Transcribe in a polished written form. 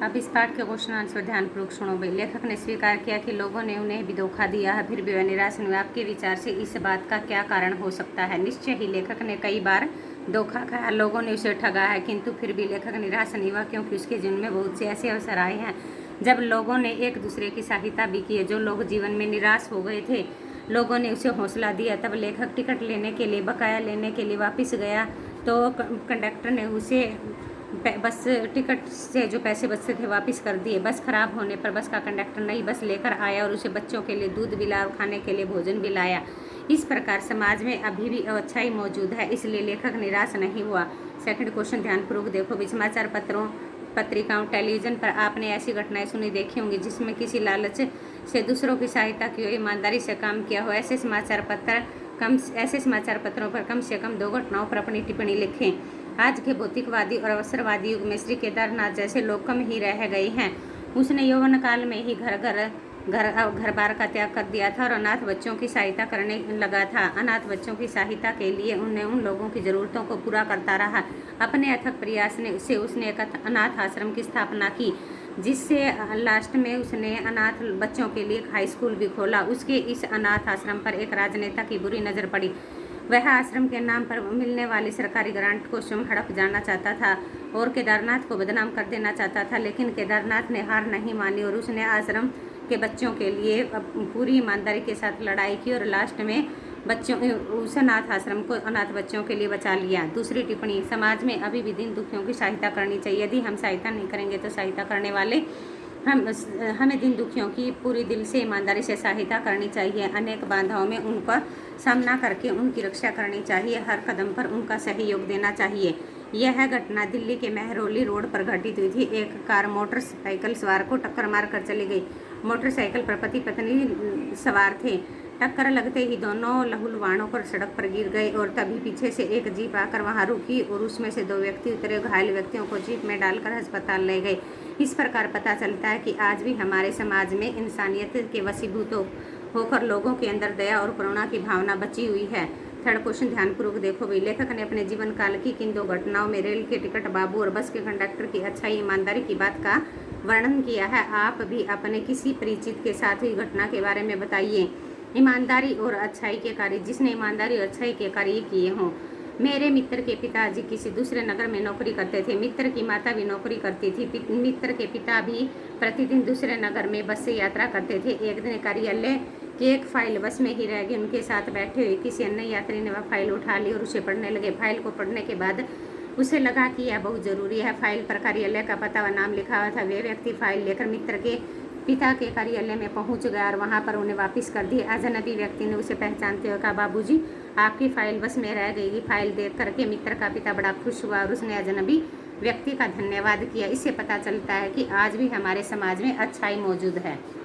अब इस पाठ के क्वेश्चन आंसर ध्यानपूर्वक सुनो भाई। लेखक ने स्वीकार किया कि लोगों ने उन्हें भी धोखा दिया है, फिर भी वह निराश नहीं हुआ। आपके विचार से इस बात का क्या कारण हो सकता है? निश्चय ही लेखक ने कई बार धोखा खाया, लोगों ने उसे ठगा है, किंतु फिर भी लेखक निराश नहीं हुआ, क्योंकि उसके जीवन में बहुत से ऐसे अवसर आए हैं जब लोगों ने एक दूसरे की सहायता भी की है। जो लोग जीवन में निराश हो गए थे, लोगों ने उसे हौसला दिया। तब लेखक टिकट लेने के लिए, बकाया लेने के लिए वापस गया तो कंडक्टर ने उसे बस टिकट से जो पैसे बचते थे वापस कर दिए। बस खराब होने पर बस का कंडक्टर नई बस लेकर आया और उसे बच्चों के लिए दूध भी लाया और खाने के लिए भोजन भी लाया। इस प्रकार समाज में अभी भी अच्छाई मौजूद है, इसलिए लेखक निराश नहीं हुआ। सेकंड क्वेश्चन ध्यानपूर्वक देखो भी। समाचार पत्रों, पत्रिकाओं, टेलीविजन पर आपने ऐसी घटनाएं सुनी देखी होंगी जिसमें किसी लालच से दूसरों की सहायता की हो, ईमानदारी से काम किया हो। ऐसे समाचार पत्रों पर कम से कम 2 घटनाओं पर अपनी टिप्पणी लिखें। आज के भौतिकवादी और अवसरवादी युग में श्री केदारनाथ जैसे लोग कम ही रह गए हैं। उसने यौवन काल में ही घर बार का त्याग कर दिया था और अनाथ बच्चों की सहायता करने लगा था। अनाथ बच्चों की सहायता के लिए उन्हें उन लोगों की ज़रूरतों को पूरा करता रहा। अपने अथक प्रयास से उसने एक अनाथ आश्रम की स्थापना की, जिससे लास्ट में उसने अनाथ बच्चों के लिए एक हाई स्कूल भी खोला। उसके इस अनाथ आश्रम पर एक राजनेता की बुरी नज़र पड़ी। वह आश्रम के नाम पर मिलने वाली सरकारी ग्रांट को स्वयं हड़प जाना चाहता था और केदारनाथ को बदनाम कर देना चाहता था। लेकिन केदारनाथ ने हार नहीं मानी और उसने आश्रम के बच्चों के लिए पूरी ईमानदारी के साथ लड़ाई की और लास्ट में उस अनाथ आश्रम को अनाथ बच्चों के लिए बचा लिया। दूसरी टिप्पणी। समाज में अभी भी दीन दुखियों की सहायता करनी चाहिए। यदि हम सहायता नहीं करेंगे तो सहायता करने वाले हमें दीन दुखियों की पूरी दिल से ईमानदारी से सहायता करनी चाहिए। अनेक बाधाओं में उनका सामना करके उनकी रक्षा करनी चाहिए। हर कदम पर उनका सहयोग देना चाहिए। यह घटना दिल्ली के मेहरौली रोड पर घटित हुई थी। एक कार मोटरसाइकिल सवार को टक्कर मारकर चली गई। मोटरसाइकिल पर पति पत्नी सवार थे। टक्कर लगते ही दोनों लहूलुहान होकर सड़क पर गिर गए और तभी पीछे से एक जीप आकर वहां रुकी और उसमें से 2 व्यक्ति उतरे। घायल व्यक्तियों को जीप में डालकर अस्पताल ले गए। इस प्रकार पता चलता है कि आज भी हमारे समाज में इंसानियत के वशीभूत होकर लोगों के अंदर दया और करुणा की भावना बची हुई है। थर्ड क्वेश्चन ध्यानपूर्वक देखो भाई। लेखक ने अपने जीवन काल की किन 2 घटनाओं में रेल के टिकट बाबू और बस के कंडक्टर की अच्छाई ईमानदारी की बात का वर्णन किया है? आप भी अपने किसी परिचित के साथ हुई घटना के बारे में बताइए। ईमानदारी और अच्छाई के कार्य। जिसने ईमानदारी और अच्छाई के कार्य किए हों। मेरे मित्र के पिताजी किसी दूसरे नगर में नौकरी करते थे। मित्र की माता भी नौकरी करती थी। मित्र के पिता भी प्रतिदिन दूसरे नगर में बस से यात्रा करते थे। एक दिन कार्यालय की एक फाइल बस में ही रह गई। उनके साथ बैठे हुए किसी अन्य यात्री ने वह फाइल उठा ली और उसे पढ़ने लगे। फाइल को पढ़ने के बाद उसे लगा कि यह बहुत ज़रूरी है। फाइल पर कार्यालय का पता व नाम लिखा हुआ था। वे व्यक्ति फाइल लेकर मित्र के पिता के कार्यालय में पहुंच गया और वहां पर उन्हें वापस कर दी। अजनबी व्यक्ति ने उसे पहचानते हुए कहा, बाबूजी, आपकी फाइल बस में रह गई। फाइल देख करके मित्र का पिता बड़ा खुश हुआ और उसने अजनबी व्यक्ति का धन्यवाद किया। इससे पता चलता है कि आज भी हमारे समाज में अच्छाई मौजूद है।